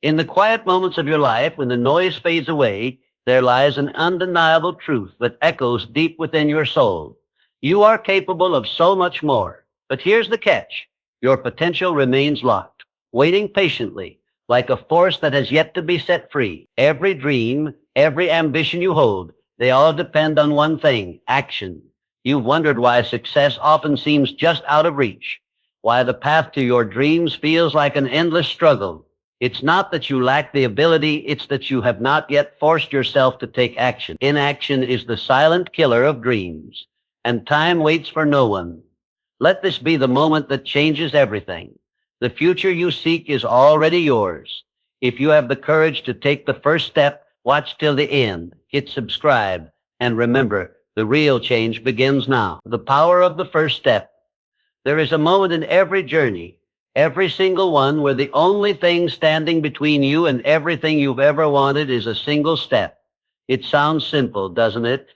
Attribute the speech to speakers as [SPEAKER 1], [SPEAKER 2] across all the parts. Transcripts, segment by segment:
[SPEAKER 1] In the quiet moments of your life, when the noise fades away, there lies an undeniable truth that echoes deep within your soul. You are capable of so much more. But here's the catch. Your potential remains locked, waiting patiently, like a force that has yet to be set free. Every dream, every ambition you hold, they all depend on one thing, action. You've wondered why success often seems just out of reach, why the path to your dreams feels like an endless struggle. It's not that you lack the ability, it's that you have not yet forced yourself to take action. Inaction is the silent killer of dreams, and time waits for no one. Let this be the moment that changes everything. The future you seek is already yours. If you have the courage to take the first step, watch till the end, hit subscribe, and remember, the real change begins now. The power of the first step. There is a moment in every journey, every single one, where the only thing standing between you and everything you've ever wanted is a single step. It sounds simple, doesn't it?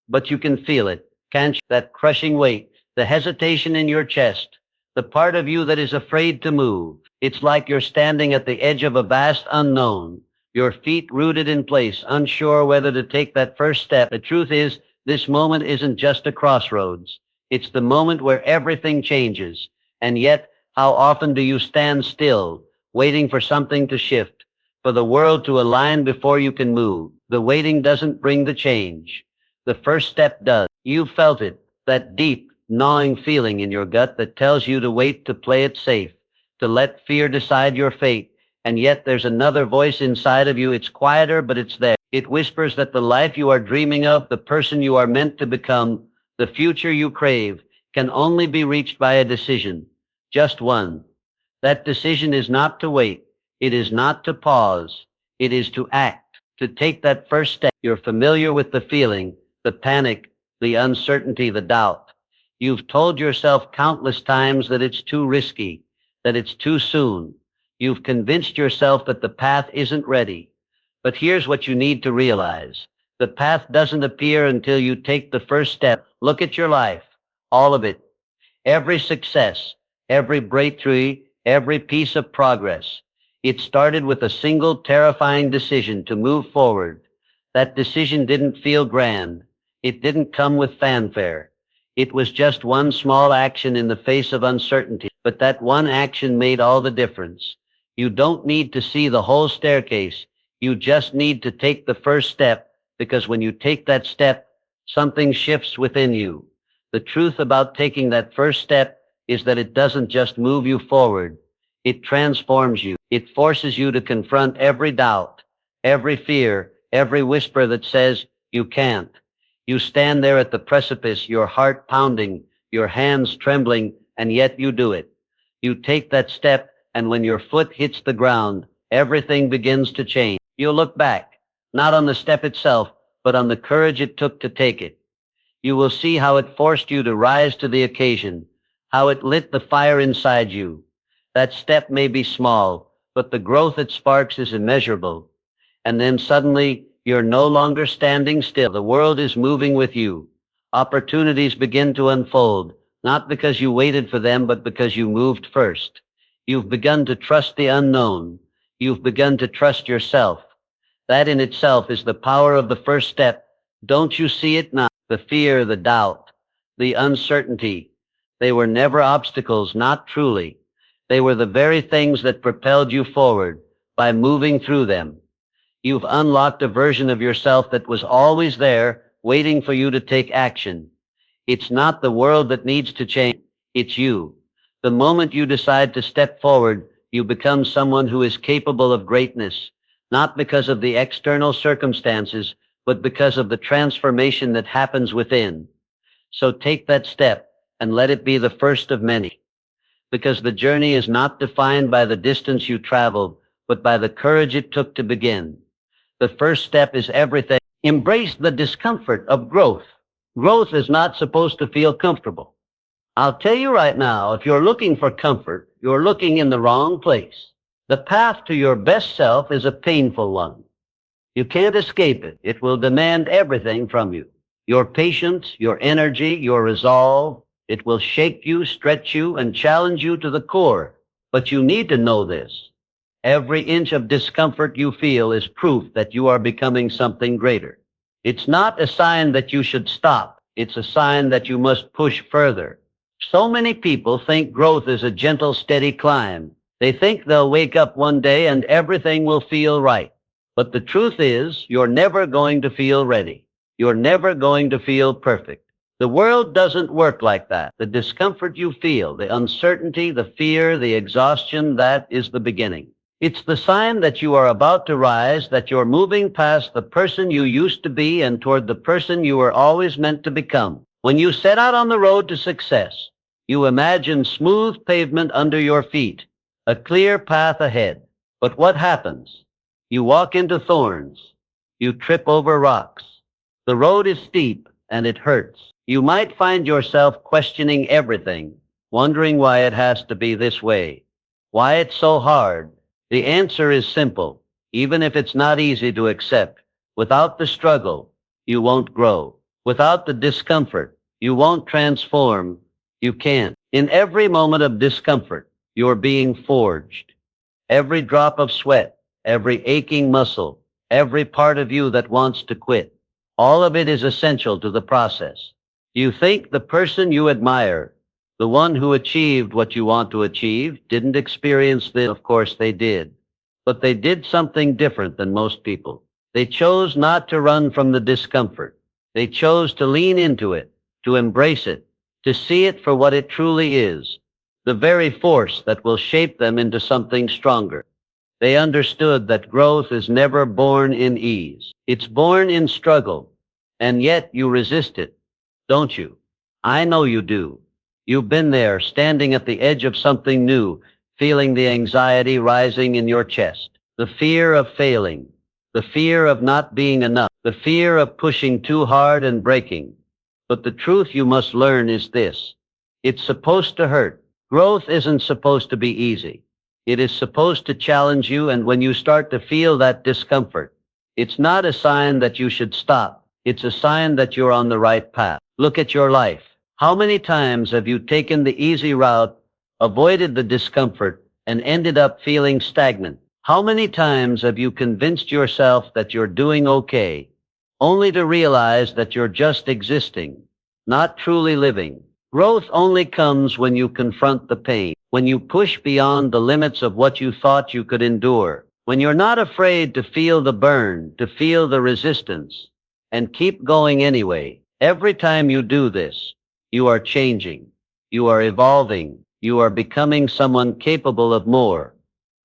[SPEAKER 1] But you can feel it, can't you? That crushing weight, the hesitation in your chest, the part of you that is afraid to move. It's like you're standing at the edge of a vast unknown, your feet rooted in place, unsure whether to take that first step. The truth is, this moment isn't just a crossroads. It's the moment where everything changes. And yet, how often do you stand still, waiting for something to shift, for the world to align before you can move? The waiting doesn't bring the change. The first step does. You felt it, that deep, gnawing feeling in your gut that tells you to wait, to play it safe, to let fear decide your fate. And yet there's another voice inside of you. It's quieter, but it's there. It whispers that the life you are dreaming of, the person you are meant to become, the future you crave, can only be reached by a decision. Just one. That decision is not to wait. It is not to pause. It is to act, to take that first step. You're familiar with the feeling, the panic, the uncertainty, the doubt. You've told yourself countless times that it's too risky, that it's too soon. You've convinced yourself that the path isn't ready. But here's what you need to realize. The path doesn't appear until you take the first step. Look at your life, all of it. Every success, every breakthrough, every piece of progress. It started with a single terrifying decision to move forward. That decision didn't feel grand. It didn't come with fanfare. It was just one small action in the face of uncertainty, but that one action made all the difference. You don't need to see the whole staircase. You just need to take the first step, because when you take that step, something shifts within you. The truth about taking that first step is that it doesn't just move you forward. It transforms you. It forces you to confront every doubt, every fear, every whisper that says you can't. You stand there at the precipice, your heart pounding, your hands trembling, and yet you do it. You take that step, and when your foot hits the ground, everything begins to change. You'll look back, not on the step itself, but on the courage it took to take it. You will see how it forced you to rise to the occasion, how it lit the fire inside you. That step may be small, but the growth it sparks is immeasurable. And then suddenly, you're no longer standing still. The world is moving with you. Opportunities begin to unfold, not because you waited for them, but because you moved first. You've begun to trust the unknown. You've begun to trust yourself. That in itself is the power of the first step. Don't you see it now? The fear, the doubt, the uncertainty. They were never obstacles, not truly. They were the very things that propelled you forward by moving through them. You've unlocked a version of yourself that was always there, waiting for you to take action. It's not the world that needs to change. It's you. The moment you decide to step forward, you become someone who is capable of greatness, not because of the external circumstances, but because of the transformation that happens within. So take that step and let it be the first of many. Because the journey is not defined by the distance you traveled, but by the courage it took to begin. The first step is everything. Embrace the discomfort of growth. Growth is not supposed to feel comfortable. I'll tell you right now, if you're looking for comfort, you're looking in the wrong place. The path to your best self is a painful one. You can't escape it. It will demand everything from you. Your patience, your energy, your resolve. It will shape you, stretch you, and challenge you to the core. But you need to know this. Every inch of discomfort you feel is proof that you are becoming something greater. It's not a sign that you should stop. It's a sign that you must push further. So many people think growth is a gentle, steady climb. They think they'll wake up one day and everything will feel right. But the truth is, you're never going to feel ready. You're never going to feel perfect. The world doesn't work like that. The discomfort you feel, the uncertainty, the fear, the exhaustion, that is the beginning. It's the sign that you are about to rise, that you're moving past the person you used to be and toward the person you were always meant to become. When you set out on the road to success, you imagine smooth pavement under your feet, a clear path ahead. But what happens? You walk into thorns. You trip over rocks. The road is steep and it hurts. You might find yourself questioning everything, wondering why it has to be this way, why it's so hard. The answer is simple, even if it's not easy to accept. Without the struggle, you won't grow. Without the discomfort, you won't transform. You can't. In every moment of discomfort, you're being forged. Every drop of sweat, every aching muscle, every part of you that wants to quit, all of it is essential to the process. You think the person you admire, the one who achieved what you want to achieve, didn't experience this. Of course they did. But they did something different than most people. They chose not to run from the discomfort. They chose to lean into it, to embrace it, to see it for what it truly is, the very force that will shape them into something stronger. They understood that growth is never born in ease. It's born in struggle. And yet you resist it, don't you? I know you do. You've been there, standing at the edge of something new, feeling the anxiety rising in your chest, the fear of failing, the fear of not being enough, the fear of pushing too hard and breaking. But the truth you must learn is this. It's supposed to hurt. Growth isn't supposed to be easy. It is supposed to challenge you, and when you start to feel that discomfort, it's not a sign that you should stop. It's a sign that you're on the right path. Look at your life. How many times have you taken the easy route, avoided the discomfort, and ended up feeling stagnant? How many times have you convinced yourself that you're doing okay, only to realize that you're just existing, not truly living? Growth only comes when you confront the pain, when you push beyond the limits of what you thought you could endure, when you're not afraid to feel the burn, to feel the resistance, and keep going anyway. Every time you do this, you are changing, you are evolving, you are becoming someone capable of more.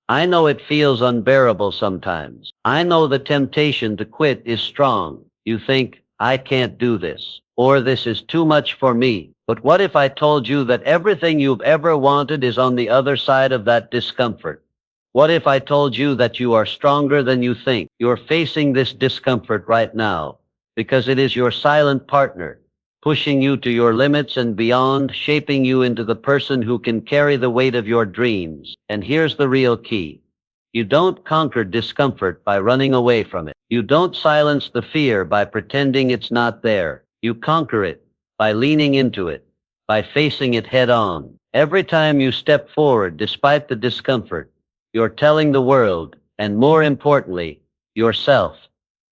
[SPEAKER 1] I know it feels unbearable sometimes. I know the temptation to quit is strong. You think, I can't do this, or this is too much for me. But what if I told you that everything you've ever wanted is on the other side of that discomfort? What if I told you that you are stronger than you think? You're facing this discomfort right now because it is your silent partner, pushing you to your limits and beyond, shaping you into the person who can carry the weight of your dreams. And here's the real key. You don't conquer discomfort by running away from it. You don't silence the fear by pretending it's not there. You conquer it by leaning into it, by facing it head on. Every time you step forward despite the discomfort, you're telling the world, and more importantly, yourself,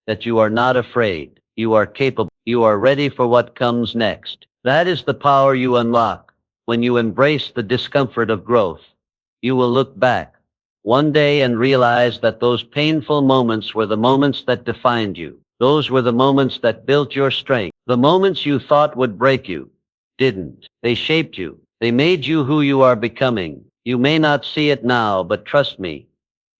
[SPEAKER 1] that you are not afraid. You are capable. You are ready for what comes next. That is the power you unlock when you embrace the discomfort of growth. You will look back one day and realize that those painful moments were the moments that defined you. Those were the moments that built your strength. The moments you thought would break you didn't. They shaped you. They made you who you are becoming. You may not see it now, but trust me,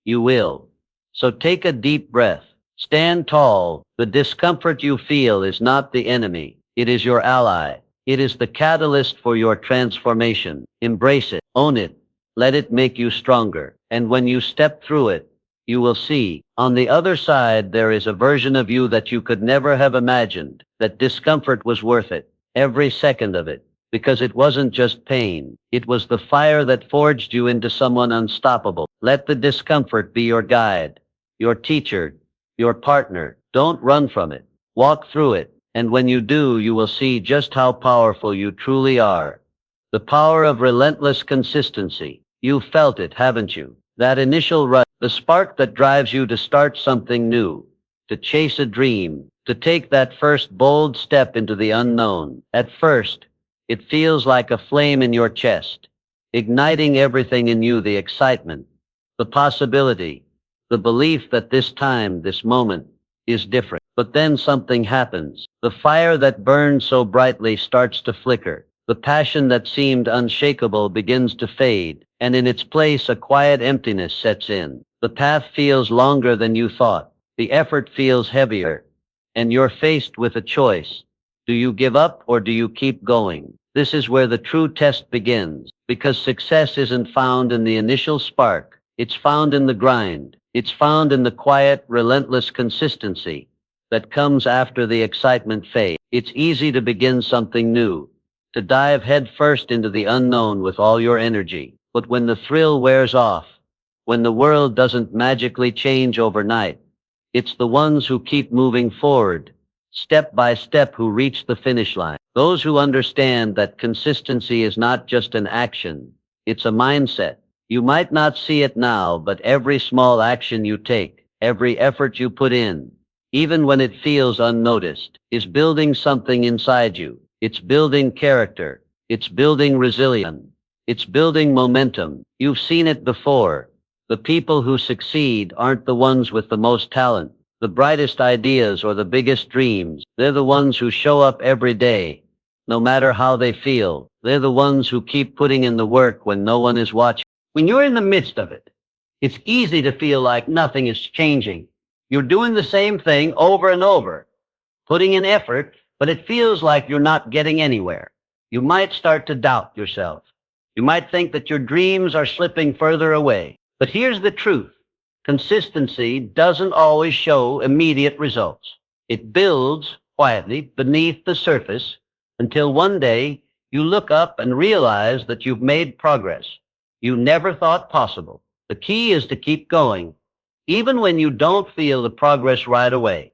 [SPEAKER 1] you will. So take a deep breath. Stand tall. The discomfort you feel is not the enemy. It is your ally. It is the catalyst for your transformation. Embrace it. Own it. Let it make you stronger. And when you step through it, you will see, on the other side, there is a version of you that you could never have imagined. That discomfort was worth it, every second of it, because it wasn't just pain. It was the fire that forged you into someone unstoppable. Let the discomfort be your guide, your teacher, your partner. Don't run from it. Walk through it. And when you do, you will see just how powerful you truly are. The power of relentless consistency. You've felt it, haven't you? That initial rush, the spark that drives you to start something new, to chase a dream, to take that first bold step into the unknown. At first, it feels like a flame in your chest, igniting everything in you, the excitement, the possibility, the belief that this time, this moment, is different. But then something happens. The fire that burned so brightly starts to flicker. The passion that seemed unshakable begins to fade, and in its place a quiet emptiness sets in. The path feels longer than you thought. The effort feels heavier, and you're faced with a choice. Do you give up or do you keep going? This is where the true test begins, because success isn't found in the initial spark. It's found in the grind. It's found in the quiet, relentless consistency that comes after the excitement fades. It's easy to begin something new, to dive headfirst into the unknown with all your energy. But when the thrill wears off, when the world doesn't magically change overnight, it's the ones who keep moving forward, step by step, who reach the finish line. Those who understand that consistency is not just an action, it's a mindset. You might not see it now, but every small action you take, every effort you put in, even when it feels unnoticed, is building something inside you. It's building character. It's building resilience. It's building momentum. You've seen it before. The people who succeed aren't the ones with the most talent, the brightest ideas, or the biggest dreams. They're the ones who show up every day, no matter how they feel. They're the ones who keep putting in the work when no one is watching. When you're in the midst of it, it's easy to feel like nothing is changing. You're doing the same thing over and over, putting in effort, but it feels like you're not getting anywhere. You might start to doubt yourself. You might think that your dreams are slipping further away. But here's the truth. Consistency doesn't always show immediate results. It builds quietly beneath the surface until one day you look up and realize that you've made progress you never thought possible. The key is to keep going, even when you don't feel the progress right away.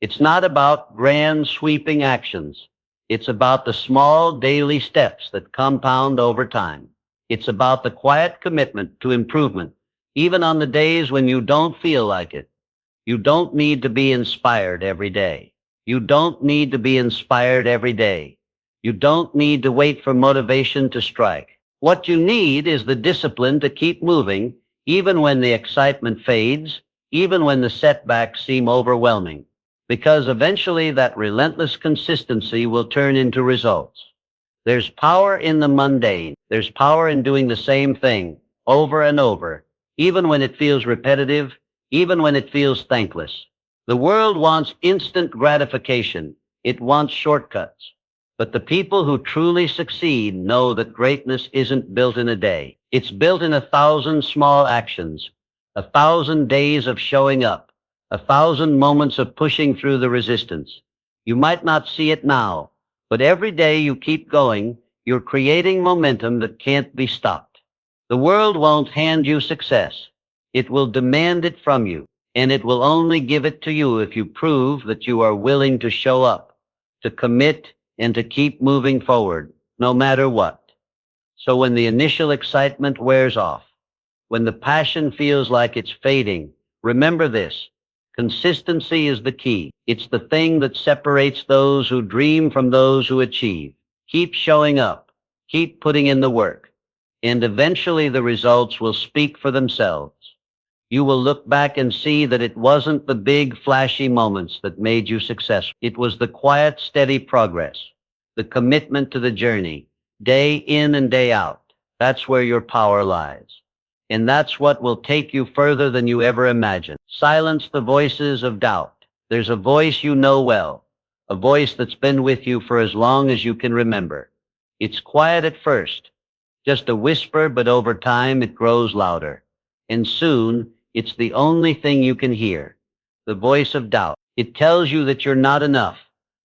[SPEAKER 1] It's not about grand sweeping actions. It's about the small daily steps that compound over time. It's about the quiet commitment to improvement, even on the days when you don't feel like it. You don't need to be inspired every day. You don't need to be inspired every day. You don't need to wait for motivation to strike. What you need is the discipline to keep moving, even when the excitement fades, even when the setbacks seem overwhelming, because eventually that relentless consistency will turn into results. There's power in the mundane. There's power in doing the same thing over and over, even when it feels repetitive, even when it feels thankless. The world wants instant gratification. It wants shortcuts. But the people who truly succeed know that greatness isn't built in a day. It's built in 1,000 small actions, 1,000 days of showing up, 1,000 moments of pushing through the resistance. You might not see it now, but every day you keep going, you're creating momentum that can't be stopped. The world won't hand you success. It will demand it from you, and it will only give it to you if you prove that you are willing to show up, to commit, and to keep moving forward, no matter what. So when the initial excitement wears off, when the passion feels like it's fading, remember this. Consistency is the key. It's the thing that separates those who dream from those who achieve. Keep showing up. Keep putting in the work. And eventually the results will speak for themselves. You will look back and see that it wasn't the big, flashy moments that made you successful. It was the quiet, steady progress, the commitment to the journey, day in and day out. That's where your power lies. And that's what will take you further than you ever imagined. Silence the voices of doubt. There's a voice you know well, a voice that's been with you for as long as you can remember. It's quiet at first, just a whisper, but over time it grows louder. And soon, it's the only thing you can hear, the voice of doubt. It tells you that you're not enough,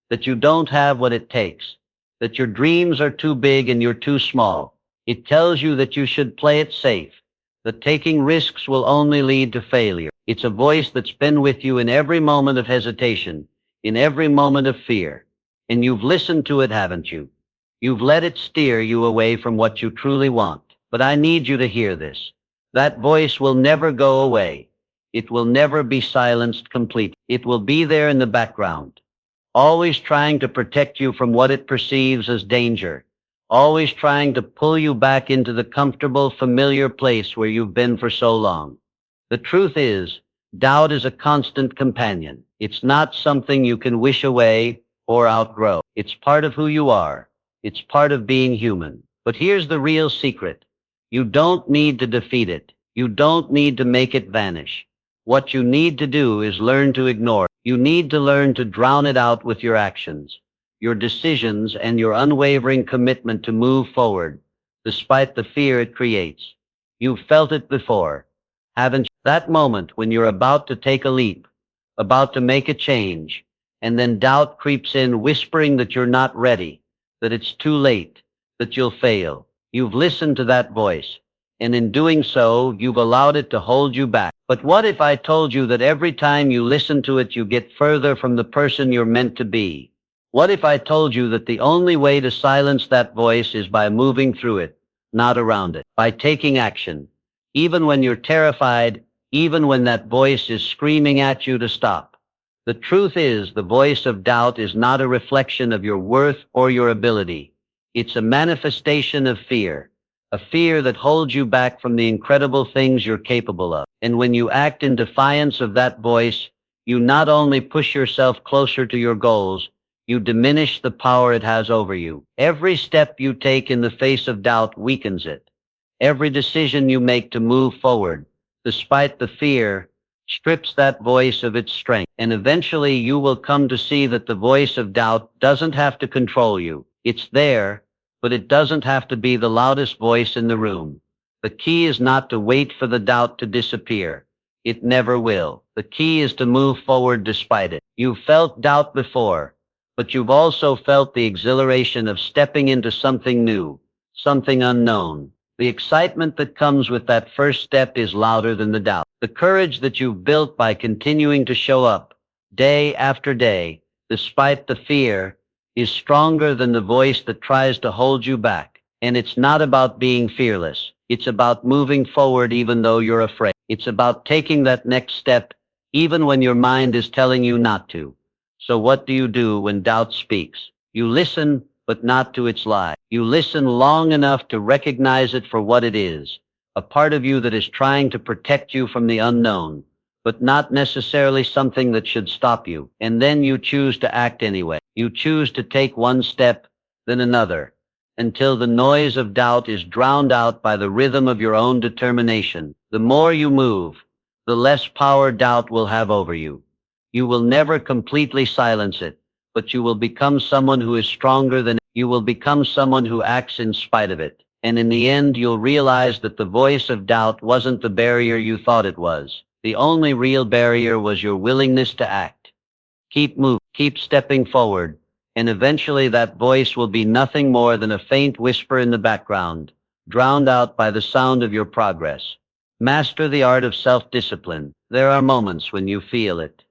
[SPEAKER 1] that you don't have what it takes, that your dreams are too big and you're too small. It tells you that you should play it safe, that taking risks will only lead to failure. It's a voice that's been with you in every moment of hesitation, in every moment of fear. And you've listened to it, haven't you? You've let it steer you away from what you truly want. But I need you to hear this. That voice will never go away. It will never be silenced completely. It will be there in the background, always trying to protect you from what it perceives as danger, always trying to pull you back into the comfortable, familiar place where you've been for so long. The truth is, doubt is a constant companion. It's not something you can wish away or outgrow. It's part of who you are. It's part of being human. But here's the real secret. You don't need to defeat it. You don't need to make it vanish. What you need to do is learn to ignore it. You need to learn to drown it out with your actions, your decisions, and your unwavering commitment to move forward, despite the fear it creates. You've felt it before, haven't you? That moment when you're about to take a leap, about to make a change, and then doubt creeps in, whispering that you're not ready, that it's too late, that you'll fail. You've listened to that voice, and in doing so, you've allowed it to hold you back. But what if I told you that every time you listen to it, you get further from the person you're meant to be? What if I told you that the only way to silence that voice is by moving through it, not around it, by taking action, even when you're terrified, even when that voice is screaming at you to stop? The truth is, the voice of doubt is not a reflection of your worth or your ability. It's a manifestation of fear, a fear that holds you back from the incredible things you're capable of. And when you act in defiance of that voice, you not only push yourself closer to your goals, you diminish the power it has over you. Every step you take in the face of doubt weakens it. Every decision you make to move forward, despite the fear, strips that voice of its strength. And eventually you will come to see that the voice of doubt doesn't have to control you. It's there, but it doesn't have to be the loudest voice in the room. The key is not to wait for the doubt to disappear. It never will. The key is to move forward despite it. You've felt doubt before, but you've also felt the exhilaration of stepping into something new, something unknown. The excitement that comes with that first step is louder than the doubt. The courage that you've built by continuing to show up, day after day, despite the fear, is stronger than the voice that tries to hold you back. And it's not about being fearless. It's about moving forward even though you're afraid. It's about taking that next step even when your mind is telling you not to. So what do you do when doubt speaks? You listen, but not to its lie. You listen long enough to recognize it for what it is, a part of you that is trying to protect you from the unknown, but not necessarily something that should stop you. And then you choose to act anyway. You choose to take one step, then another, until the noise of doubt is drowned out by the rhythm of your own determination. The more you move, the less power doubt will have over you. You will never completely silence it, but you will become someone who is stronger than it. You will become someone who acts in spite of it. And in the end, you'll realize that the voice of doubt wasn't the barrier you thought it was. The only real barrier was your willingness to act. Keep moving, keep stepping forward, and eventually that voice will be nothing more than a faint whisper in the background, drowned out by the sound of your progress. Master the art of self-discipline. There are moments when you feel it,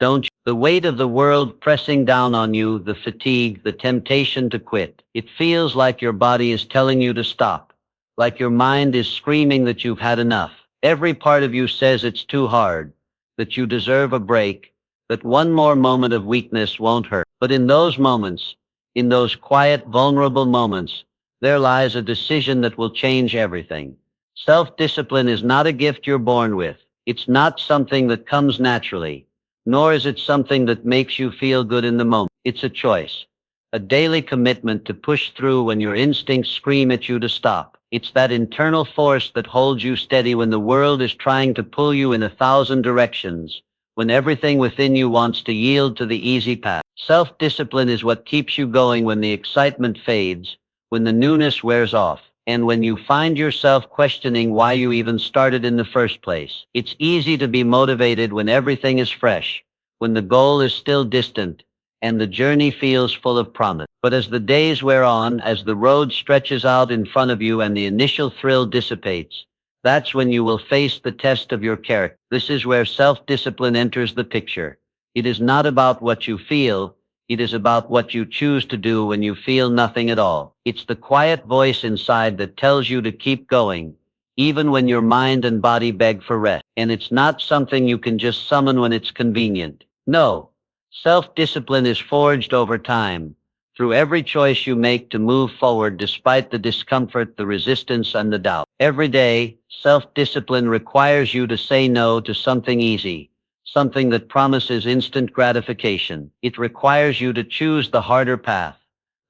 [SPEAKER 1] don't you? The weight of the world pressing down on you, the fatigue, the temptation to quit. It feels like your body is telling you to stop, like your mind is screaming that you've had enough. Every part of you says it's too hard, that you deserve a break, that one more moment of weakness won't hurt. But in those moments, in those quiet, vulnerable moments, there lies a decision that will change everything. Self-discipline is not a gift you're born with. It's not something that comes naturally, nor is it something that makes you feel good in the moment. It's a choice, a daily commitment to push through when your instincts scream at you to stop. It's that internal force that holds you steady when the world is trying to pull you in 1,000 directions, when everything within you wants to yield to the easy path. Self-discipline is what keeps you going when the excitement fades, when the newness wears off, and when you find yourself questioning why you even started in the first place. It's easy to be motivated when everything is fresh, when the goal is still distant, and the journey feels full of promise. But as the days wear on, as the road stretches out in front of you and the initial thrill dissipates, that's when you will face the test of your character. This is where self-discipline enters the picture. It is not about what you feel. It is about what you choose to do when you feel nothing at all. It's the quiet voice inside that tells you to keep going, even when your mind and body beg for rest. And it's not something you can just summon when it's convenient. No. Self-discipline is forged over time, through every choice you make to move forward despite the discomfort, the resistance, and the doubt. Every day, self-discipline requires you to say no to something easy, something that promises instant gratification. It requires you to choose the harder path,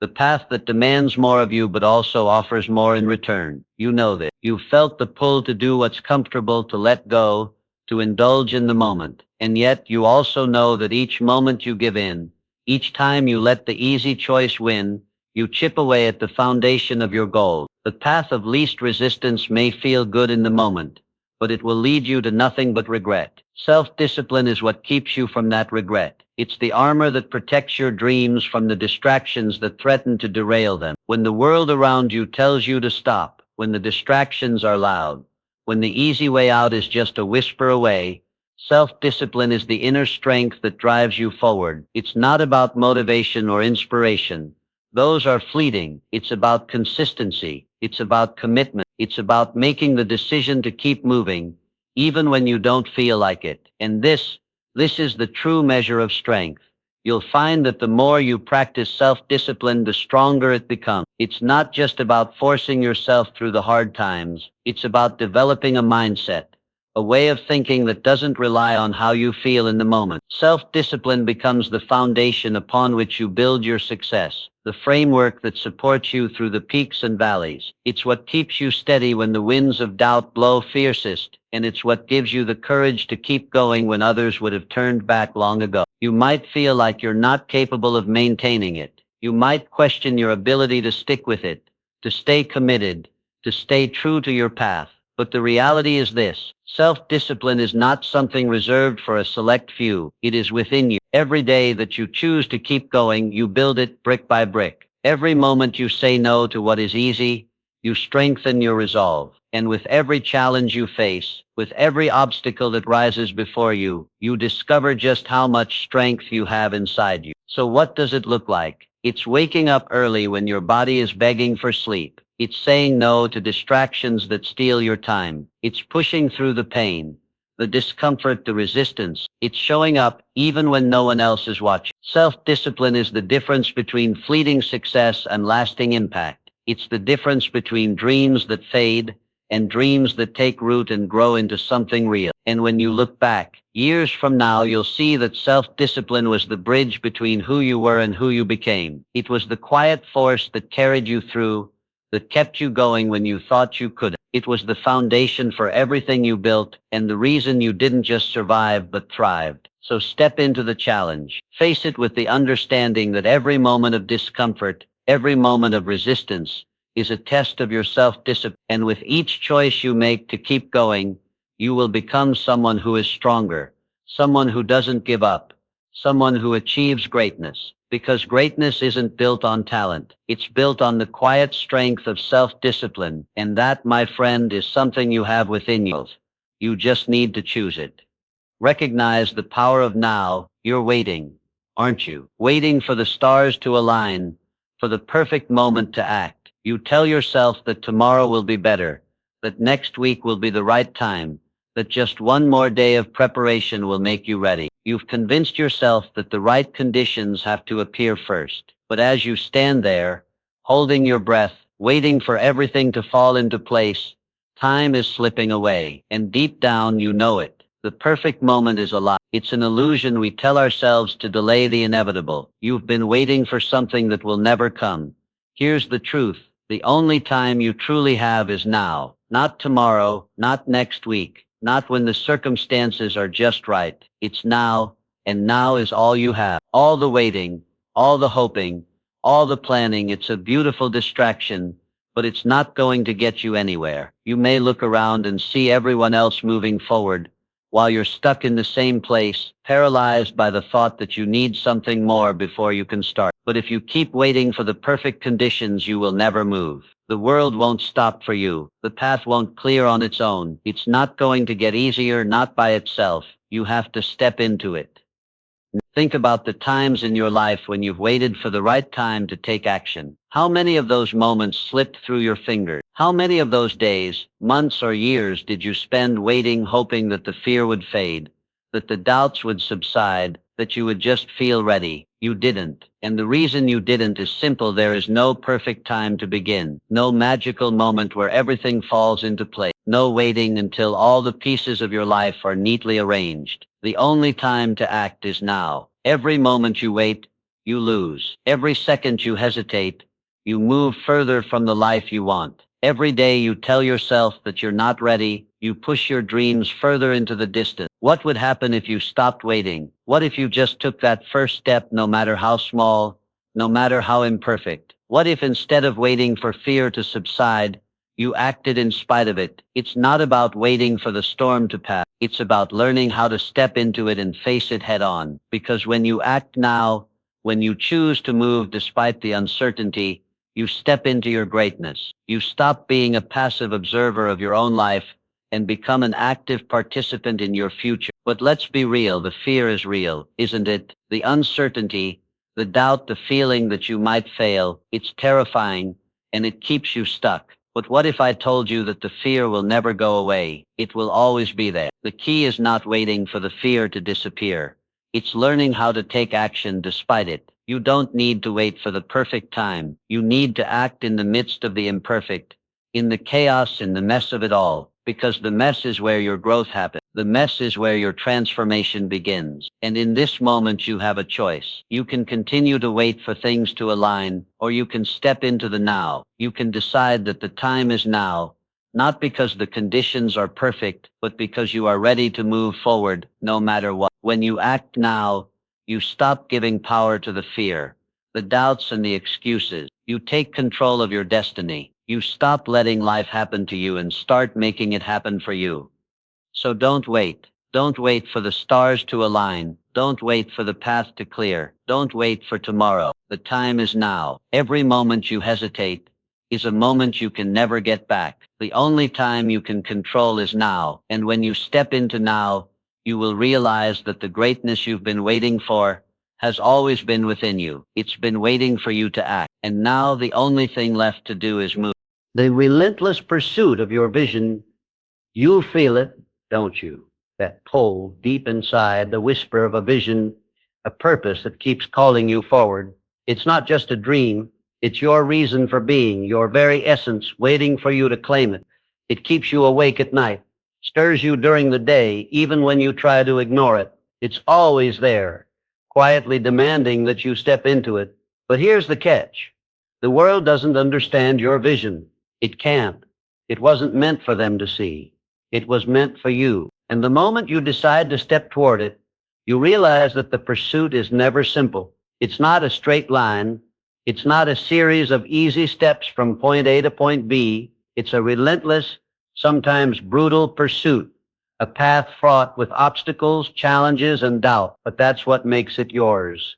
[SPEAKER 1] the path that demands more of you but also offers more in return. You know this. You've felt the pull to do what's comfortable, to let go, to indulge in the moment. And yet you also know that each moment you give in, each time you let the easy choice win, you chip away at the foundation of your goal. The path of least resistance may feel good in the moment, but it will lead you to nothing but regret. Self-discipline is what keeps you from that regret. It's the armor that protects your dreams from the distractions that threaten to derail them. When the world around you tells you to stop, when the distractions are loud, when the easy way out is just a whisper away, self-discipline is the inner strength that drives you forward. It's not about motivation or inspiration. Those are fleeting. It's about consistency. It's about commitment. It's about making the decision to keep moving, even when you don't feel like it. And this is the true measure of strength. You'll find that the more you practice self-discipline, the stronger it becomes. It's not just about forcing yourself through the hard times. It's about developing a mindset, a way of thinking that doesn't rely on how you feel in the moment. Self-discipline becomes the foundation upon which you build your success, the framework that supports you through the peaks and valleys. It's what keeps you steady when the winds of doubt blow fiercest, and it's what gives you the courage to keep going when others would have turned back long ago. You might feel like you're not capable of maintaining it. You might question your ability to stick with it, to stay committed, to stay true to your path. But the reality is this: self-discipline is not something reserved for a select few. It is within you. Every day that you choose to keep going, you build it brick by brick. Every moment you say no to what is easy, you strengthen your resolve. And with every challenge you face, with every obstacle that rises before you, you discover just how much strength you have inside you. So what does it look like? It's waking up early when your body is begging for sleep. It's saying no to distractions that steal your time. It's pushing through the pain, the discomfort, the resistance. It's showing up even when no one else is watching. Self-discipline is the difference between fleeting success and lasting impact. It's the difference between dreams that fade and dreams that take root and grow into something real. And when you look back, years from now, you'll see that self-discipline was the bridge between who you were and who you became. It was the quiet force that carried you through, that kept you going when you thought you couldn't. It was the foundation for everything you built, and the reason you didn't just survive but thrived. So step into the challenge. Face it with the understanding that every moment of discomfort, every moment of resistance, is a test of your self-discipline. And with each choice you make to keep going, you will become someone who is stronger, someone who doesn't give up, someone who achieves greatness. Because greatness isn't built on talent. It's built on the quiet strength of self-discipline. And that, my friend, is something you have within you. You just need to choose it. Recognize the power of now. You're waiting, aren't you? Waiting for the stars to align, for the perfect moment to act. You tell yourself that tomorrow will be better, that next week will be the right time, that just one more day of preparation will make you ready. You've convinced yourself that the right conditions have to appear first. But as you stand there, holding your breath, waiting for everything to fall into place, time is slipping away. And deep down, you know it. The perfect moment is a lie. It's an illusion we tell ourselves to delay the inevitable. You've been waiting for something that will never come. Here's the truth. The only time you truly have is now. Not tomorrow, not next week, not when the circumstances are just right. It's now, and now is all you have. All the waiting, all the hoping, all the planning, it's a beautiful distraction, but it's not going to get you anywhere. You may look around and see everyone else moving forward, while you're stuck in the same place, paralyzed by the thought that you need something more before you can start. But if you keep waiting for the perfect conditions, you will never move. The world won't stop for you. The path won't clear on its own. It's not going to get easier, not by itself. You have to step into it. Think about the times in your life when you've waited for the right time to take action. How many of those moments slipped through your fingers? How many of those days, months, or years did you spend waiting, hoping that the fear would fade, that the doubts would subside, that you would just feel ready? You didn't. And the reason you didn't is simple. There is no perfect time to begin, no magical moment where everything falls into place, no waiting until all the pieces of your life are neatly arranged. The only time to act is now. Every moment you wait, you lose. Every second you hesitate, you move further from the life you want. Every day you tell yourself that you're not ready, you push your dreams further into the distance. What would happen if you stopped waiting? What if you just took that first step, no matter how small, no matter how imperfect? What if instead of waiting for fear to subside, you acted in spite of it? It's not about waiting for the storm to pass. It's about learning how to step into it and face it head on. Because when you act now, when you choose to move despite the uncertainty, you step into your greatness. You stop being a passive observer of your own life and become an active participant in your future. But let's be real, the fear is real, isn't it? The uncertainty, the doubt, the feeling that you might fail, it's terrifying and it keeps you stuck. But what if I told you that the fear will never go away? It will always be there. The key is not waiting for the fear to disappear. It's learning how to take action despite it. You don't need to wait for the perfect time. You need to act in the midst of the imperfect, in the chaos, in the mess of it all, because the mess is where your growth happens. The mess is where your transformation begins. And in this moment, you have a choice. You can continue to wait for things to align, or you can step into the now. You can decide that the time is now, not because the conditions are perfect, but because you are ready to move forward, no matter what. When you act now, you stop giving power to the fear, the doubts, and the excuses. You take control of your destiny. You stop letting life happen to you and start making it happen for you. So don't wait. Don't wait for the stars to align. Don't wait for the path to clear. Don't wait for tomorrow. The time is now. Every moment you hesitate is a moment you can never get back. The only time you can control is now. And when you step into now, you will realize that the greatness you've been waiting for has always been within you. It's been waiting for you to act. And now the only thing left to do is move. The relentless pursuit of your vision, you'll feel it, don't you? That pull deep inside, the whisper of a vision, a purpose that keeps calling you forward. It's not just a dream. It's your reason for being, your very essence waiting for you to claim it. It keeps you awake at night, stirs you during the day, even when you try to ignore it. It's always there, quietly demanding that you step into it. But here's the catch. The world doesn't understand your vision. It can't. It wasn't meant for them to see. It was meant for you. And the moment you decide to step toward it, you realize that the pursuit is never simple. It's not a straight line. It's not a series of easy steps from point A to point B. It's a relentless, sometimes brutal pursuit, a path fraught with obstacles, challenges, and doubt. But that's what makes it yours.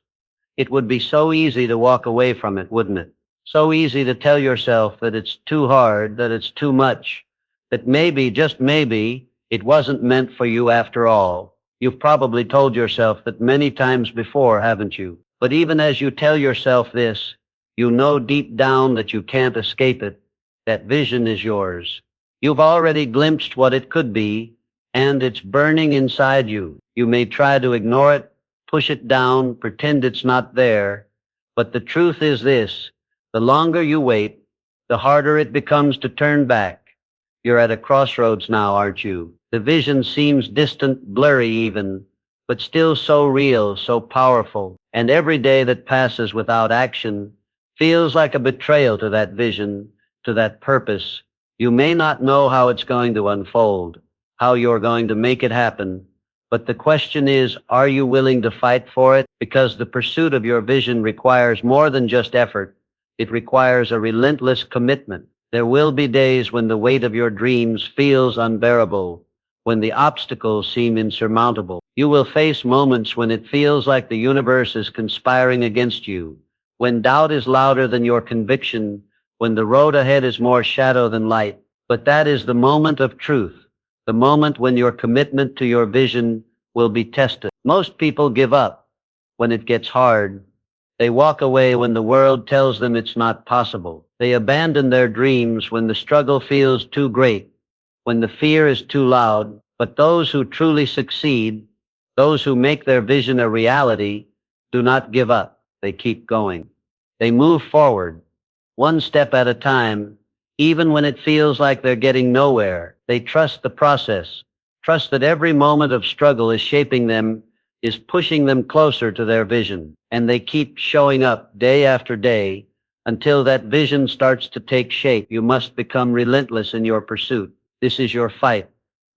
[SPEAKER 1] It would be so easy to walk away from it, wouldn't it? So easy to tell yourself that it's too hard, that it's too much, that maybe, just maybe, it wasn't meant for you after all. You've probably told yourself that many times before, haven't you? But even as you tell yourself this, you know deep down that you can't escape it. That vision is yours. You've already glimpsed what it could be, and it's burning inside you. You may try to ignore it, push it down, pretend it's not there, but the truth is this. The longer you wait, the harder it becomes to turn back. You're at a crossroads now, aren't you? The vision seems distant, blurry even, but still so real, so powerful. And every day that passes without action feels like a betrayal to that vision, to that purpose. You may not know how it's going to unfold, how you're going to make it happen, but the question is, are you willing to fight for it? Because the pursuit of your vision requires more than just effort. It requires a relentless commitment. There will be days when the weight of your dreams feels unbearable, when the obstacles seem insurmountable. You will face moments when it feels like the universe is conspiring against you, when doubt is louder than your conviction, when the road ahead is more shadow than light. But that is the moment of truth, the moment when your commitment to your vision will be tested. Most people give up. when it gets hard. They walk away when the world tells them it's not possible. They abandon their dreams when the struggle feels too great, when the fear is too loud. But those who truly succeed, those who make their vision a reality, do not give up. They keep going. They move forward, one step at a time, even when it feels like they're getting nowhere. They trust the process, trust that every moment of struggle is shaping them, is pushing them closer to their vision. And they keep showing up day after day until that vision starts to take shape. You must become relentless in your pursuit. This is your fight,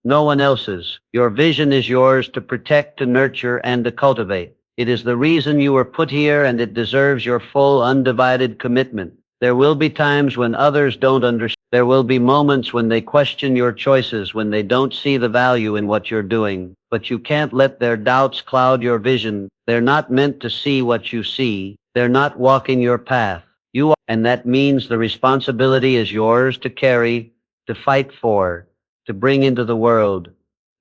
[SPEAKER 1] no one else's. Your vision is yours to protect, to nurture, and to cultivate. It is the reason you were put here, and it deserves your full, undivided commitment. There will be times when others don't understand. There will be moments when they question your choices, when they don't see the value in what you're doing. But you can't let their doubts cloud your vision. They're not meant to see what you see. They're not walking your path. You are, and that means the responsibility is yours to carry, to fight for, to bring into the world.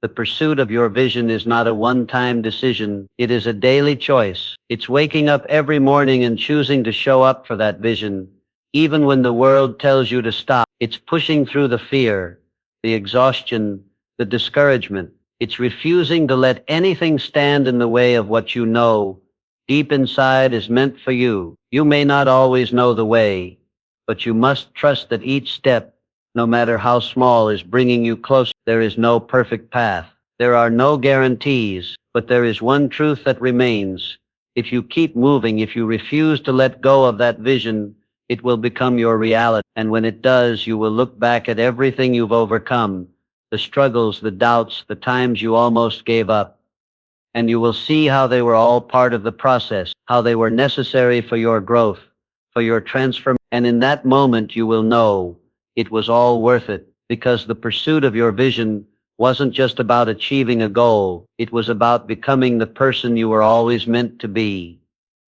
[SPEAKER 1] The pursuit of your vision is not a one-time decision. It is a daily choice. It's waking up every morning and choosing to show up for that vision, even when the world tells you to stop. It's pushing through the fear, the exhaustion, the discouragement. It's refusing to let anything stand in the way of what you know deep inside is meant for you. You may not always know the way, but you must trust that each step, no matter how small, is bringing you closer. There is no perfect path. There are no guarantees, but there is one truth that remains. If you keep moving, if you refuse to let go of that vision, it will become your reality. And when it does, you will look back at everything you've overcome, the struggles, the doubts, the times you almost gave up, and you will see how they were all part of the process, how they were necessary for your growth, for your transformation. And in that moment, you will know it was all worth it, because the pursuit of your vision wasn't just about achieving a goal. It was about becoming the person you were always meant to be.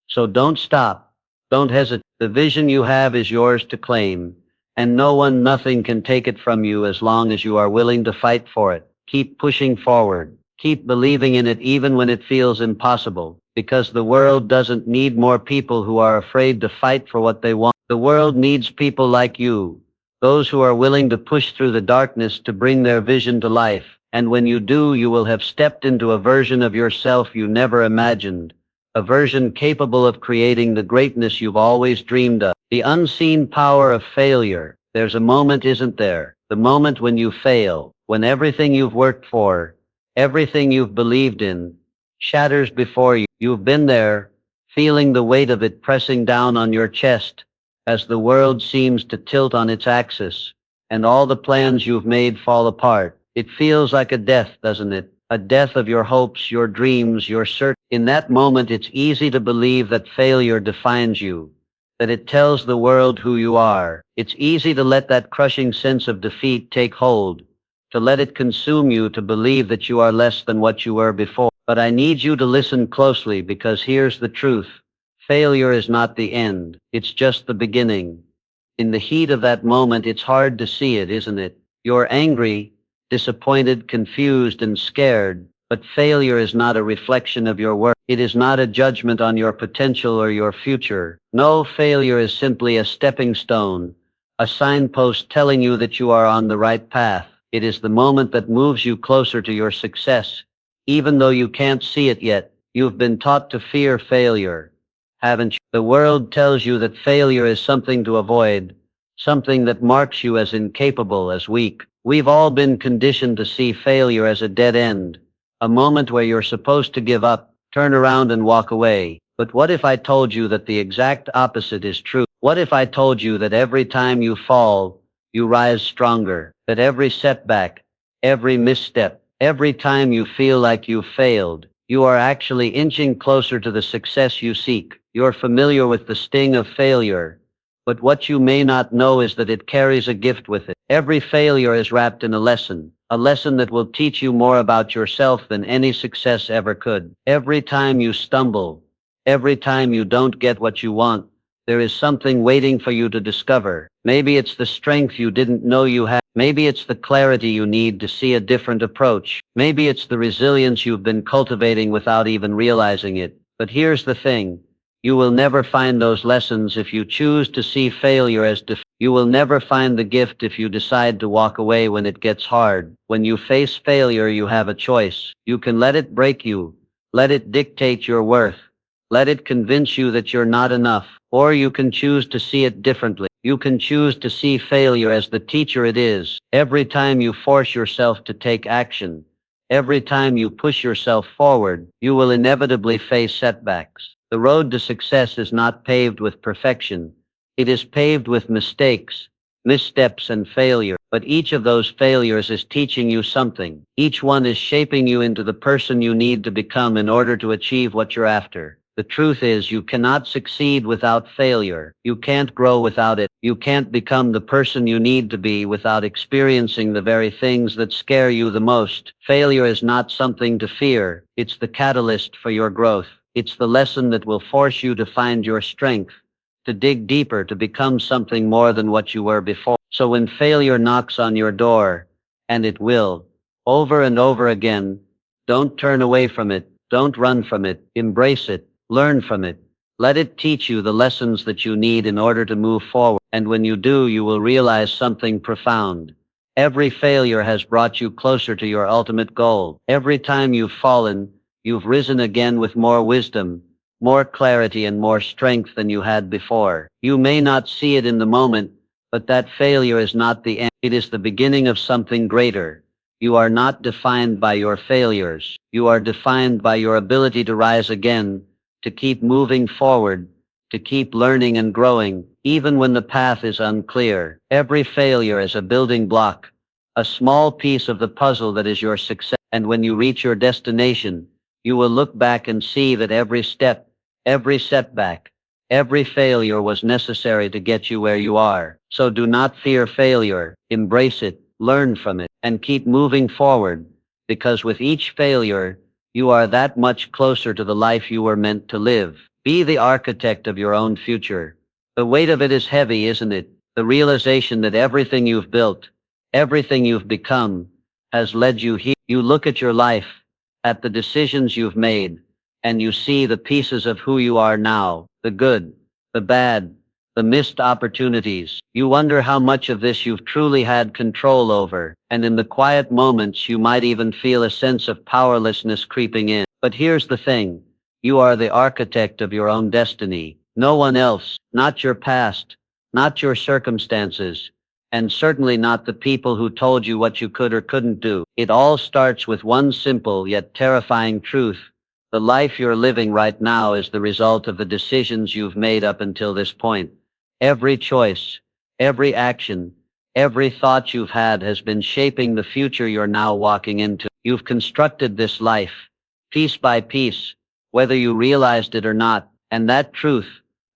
[SPEAKER 1] So don't stop. Don't hesitate. The vision you have is yours to claim, and no one, nothing can take it from you as long as you are willing to fight for it. Keep pushing forward. Keep believing in it even when it feels impossible, because the world doesn't need more people who are afraid to fight for what they want. The world needs people like you, those who are willing to push through the darkness to bring their vision to life. And when you do, you will have stepped into a version of yourself you never imagined, a version capable of creating the greatness you've always dreamed of. The unseen power of failure. There's a moment, isn't there? The moment when you fail, when everything you've worked for, everything you've believed in, shatters before you. You've been there, feeling the weight of it pressing down on your chest as the world seems to tilt on its axis, and all the plans you've made fall apart. It feels like a death, doesn't it? A death of your hopes, your dreams, your search. In that moment, it's easy to believe that failure defines you, that it tells the world who you are. It's easy to let that crushing sense of defeat take hold, to let it consume you, to believe that you are less than what you were before. But I need you to listen closely, because here's the truth. Failure is not the end. It's just the beginning. In the heat of that moment, it's hard to see it, isn't it? You're angry, disappointed, confused, and scared. But failure is not a reflection of your worth. It is not a judgment on your potential or your future. No, failure is simply a stepping stone, a signpost telling you that you are on the right path. It is the moment that moves you closer to your success. Even though you can't see it yet, you've been taught to fear failure, haven't you? The world tells you that failure is something to avoid, something that marks you as incapable, as weak. We've all been conditioned to see failure as a dead end, a moment where you're supposed to give up, turn around and walk away. But what if I told you that the exact opposite is true? What if I told you that every time you fall, you rise stronger, that every setback, every misstep, every time you feel like you've failed, you are actually inching closer to the success you seek? You're familiar with the sting of failure, but what you may not know is that it carries a gift with it. Every failure is wrapped in a lesson that will teach you more about yourself than any success ever could. Every time you stumble, every time you don't get what you want, there is something waiting for you to discover. Maybe it's the strength you didn't know you had. Maybe it's the clarity you need to see a different approach. Maybe it's the resilience you've been cultivating without even realizing it. But here's the thing. You will never find those lessons if you choose to see failure as you will never find the gift if you decide to walk away when it gets hard. When you face failure, you have a choice. You can let it break you. Let it dictate your worth. Let it convince you that you're not enough. Or you can choose to see it differently. You can choose to see failure as the teacher it is. Every time you force yourself to take action, every time you push yourself forward, you will inevitably face setbacks. The road to success is not paved with perfection. It is paved with mistakes, missteps, and failure. But each of those failures is teaching you something. Each one is shaping you into the person you need to become in order to achieve what you're after. The truth is, you cannot succeed without failure. You can't grow without it. You can't become the person you need to be without experiencing the very things that scare you the most. Failure is not something to fear. It's the catalyst for your growth. It's the lesson that will force you to find your strength, to dig deeper, to become something more than what you were before. So when failure knocks on your door, and it will, over and over again, don't turn away from it. Don't run from it. Embrace it. Learn from it. Let it teach you the lessons that you need in order to move forward. And when you do, you will realize something profound. Every failure has brought you closer to your ultimate goal. Every time you've fallen, you've risen again with more wisdom, more clarity, and more strength than you had before. You may not see it in the moment, but that failure is not the end. It is the beginning of something greater. You are not defined by your failures. You are defined by your ability to rise again, to keep moving forward, to keep learning and growing, even when the path is unclear. Every failure is a building block, a small piece of the puzzle that is your success. And when you reach your destination, you will look back and see that every step, every setback, every failure was necessary to get you where you are. So do not fear failure. Embrace it, learn from it, and keep moving forward, because with each failure, you are that much closer to the life you were meant to live. Be the architect of your own future. The weight of it is heavy, isn't it? The realization that everything you've built, everything you've become, has led you here. You look at your life, at the decisions you've made, and you see the pieces of who you are now, the good, the bad, the missed opportunities. You wonder how much of this you've truly had control over, and in the quiet moments you might even feel a sense of powerlessness creeping in. But here's the thing. You are the architect of your own destiny. No one else, not your past, not your circumstances, and certainly not the people who told you what you could or couldn't do. It all starts with one simple yet terrifying truth. The life you're living right now is the result of the decisions you've made up until this point. Every choice, every action, every thought you've had has been shaping the future you're now walking into. You've constructed this life, piece by piece, whether you realized it or not. And that truth,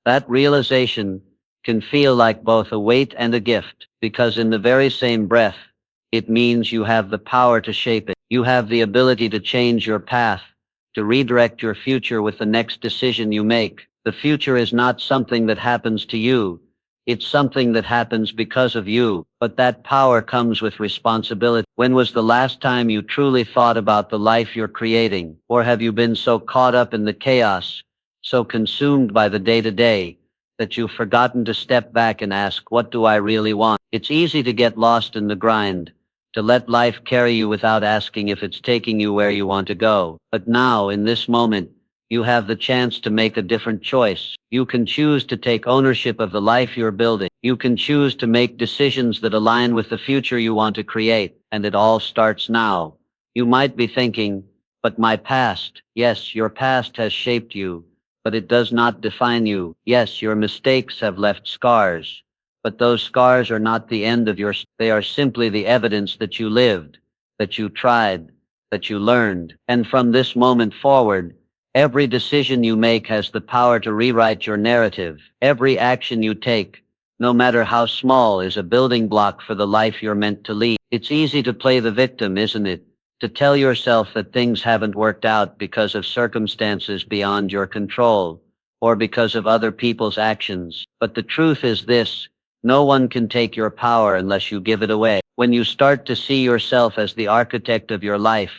[SPEAKER 1] that realization, can feel like both a weight and a gift, because in the very same breath, it means you have the power to shape it. You have the ability to change your path, to redirect your future with the next decision you make. The future is not something that happens to you. It's something that happens because of you. But that power comes with responsibility. When was the last time you truly thought about the life you're creating? Or have you been so caught up in the chaos, so consumed by the day-to-day, that you've forgotten to step back and ask, what do I really want? It's easy to get lost in the grind, to let life carry you without asking if it's taking you where you want to go. But now, in this moment, you have the chance to make a different choice. You can choose to take ownership of the life you're building. You can choose to make decisions that align with the future you want to create. And it all starts now. You might be thinking, but my past. Yes, your past has shaped you, but it does not define you. Yes, your mistakes have left scars, but those scars are not the end of they are simply the evidence that you lived, that you tried, that you learned. And from this moment forward, every decision you make has the power to rewrite your narrative. Every action you take, no matter how small, is a building block for the life you're meant to lead. It's easy to play the victim, isn't it? To tell yourself that things haven't worked out because of circumstances beyond your control, or because of other people's actions. But the truth is this: no one can take your power unless you give it away. When you start to see yourself as the architect of your life,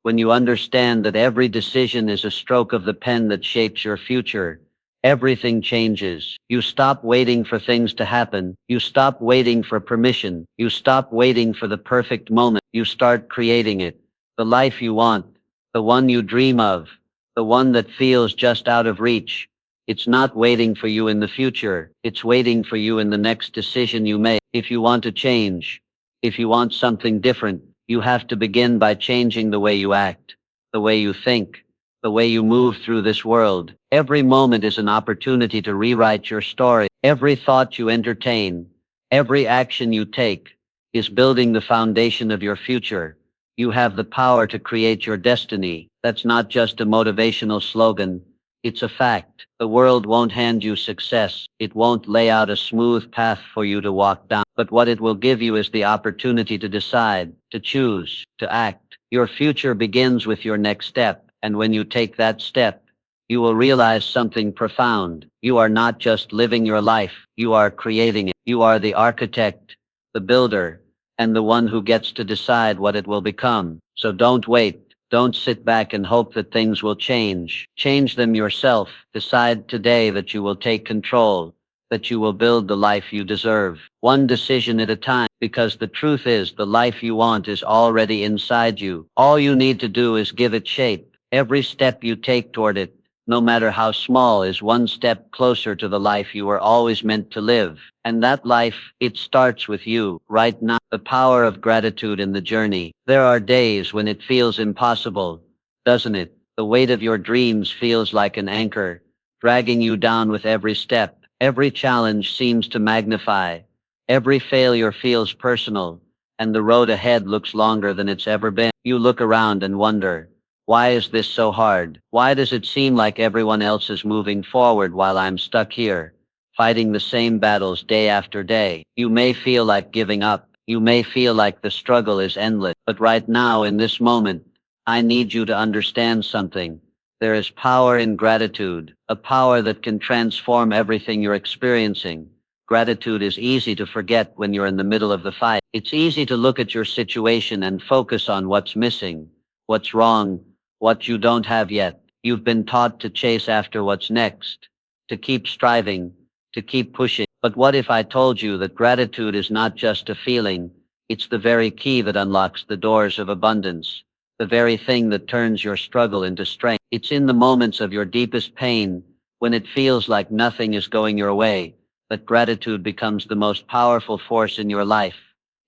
[SPEAKER 1] when you understand that every decision is a stroke of the pen that shapes your future, everything changes. You stop waiting for things to happen. You stop waiting for permission. You stop waiting for the perfect moment. You start creating it. The life you want, the one you dream of, the one that feels just out of reach. It's not waiting for you in the future. It's waiting for you in the next decision you make. If you want to change, if you want something different, you have to begin by changing the way you act, the way you think, the way you move through this world. Every moment is an opportunity to rewrite your story. Every thought you entertain, every action you take, is building the foundation of your future. You have the power to create your destiny. That's not just a motivational slogan. It's a fact. The world won't hand you success. It won't lay out a smooth path for you to walk down. But what it will give you is the opportunity to decide, to choose, to act. Your future begins with your next step. And when you take that step, you will realize something profound. You are not just living your life. You are creating it. You are the architect, the builder, and the one who gets to decide what it will become. So don't wait. Don't sit back and hope that things will change. Change them yourself. Decide today that you will take control, that you will build the life you deserve, one decision at a time, because the truth is the life you want is already inside you. All you need to do is give it shape. Every step you take toward it, no matter how small, is one step closer to the life you were always meant to live. And that life, it starts with you, right now. The power of gratitude in the journey. There are days when it feels impossible, doesn't it? The weight of your dreams feels like an anchor, dragging you down with every step. Every challenge seems to magnify. Every failure feels personal, and the road ahead looks longer than it's ever been. You look around and wonder, why is this so hard? Why does it seem like everyone else is moving forward while I'm stuck here, fighting the same battles day after day? You may feel like giving up. You may feel like the struggle is endless. But right now, in this moment, I need you to understand something. There is power in gratitude, a power that can transform everything you're experiencing. Gratitude is easy to forget when you're in the middle of the fight. It's easy to look at your situation and focus on what's missing, what's wrong, what you don't have yet. You've been taught to chase after what's next, to keep striving, to keep pushing. But what if I told you that gratitude is not just a feeling, it's the very key that unlocks the doors of abundance, the very thing that turns your struggle into strength. It's in the moments of your deepest pain, when it feels like nothing is going your way, that gratitude becomes the most powerful force in your life.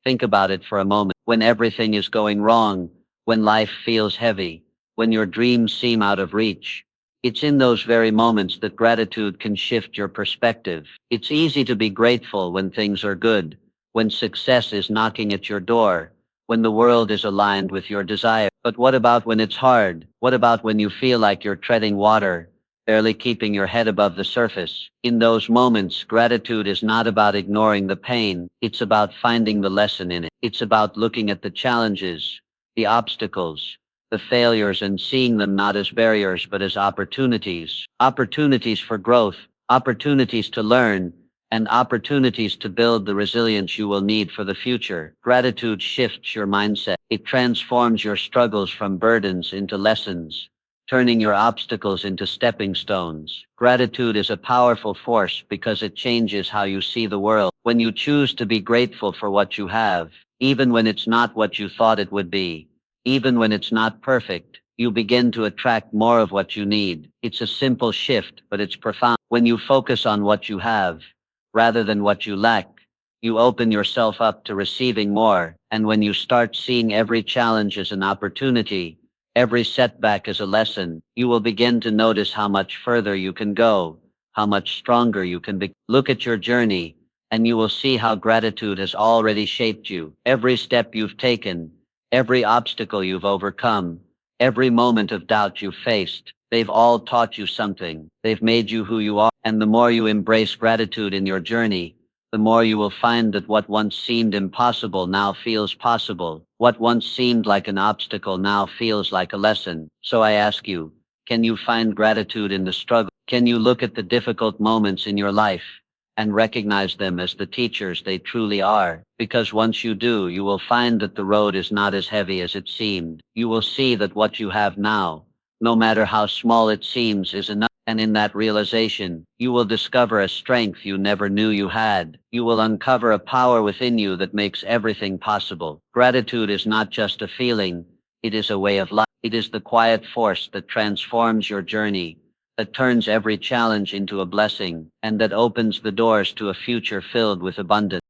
[SPEAKER 1] Think about it for a moment. When everything is going wrong, when life feels heavy, when your dreams seem out of reach, it's in those very moments that gratitude can shift your perspective. It's easy to be grateful when things are good, when success is knocking at your door, when the world is aligned with your desire. But what about when it's hard? What about when you feel like you're treading water, barely keeping your head above the surface? In those moments, gratitude is not about ignoring the pain. It's about finding the lesson in it. It's about looking at the challenges, the obstacles, the failures, and seeing them not as barriers but as opportunities. Opportunities for growth, opportunities to learn, and opportunities to build the resilience you will need for the future. Gratitude shifts your mindset. It transforms your struggles from burdens into lessons, turning your obstacles into stepping stones. Gratitude is a powerful force because it changes how you see the world. When you choose to be grateful for what you have, even when it's not what you thought it would be, even when it's not perfect, you begin to attract more of what you need. It's a simple shift, but it's profound. When you focus on what you have, rather than what you lack, you open yourself up to receiving more. And when you start seeing every challenge as an opportunity, every setback as a lesson, you will begin to notice how much further you can go, how much stronger you can be. Look at your journey, and you will see how gratitude has already shaped you. Every step you've taken, every obstacle you've overcome, every moment of doubt you've faced, they've all taught you something. They've made you who you are. And the more you embrace gratitude in your journey, the more you will find that what once seemed impossible now feels possible. What once seemed like an obstacle now feels like a lesson. So I ask you, can you find gratitude in the struggle? Can you look at the difficult moments in your life and recognize them as the teachers they truly are. Because once you do, you will find that the road is not as heavy as it seemed. You will see that what you have now, no matter how small it seems, is enough. And in that realization, you will discover a strength you never knew you had. You will uncover a power within you that makes everything possible. Gratitude is not just a feeling, it is a way of life. It is the quiet force that transforms your journey, that turns every challenge into a blessing, and that opens the doors to a future filled with abundance.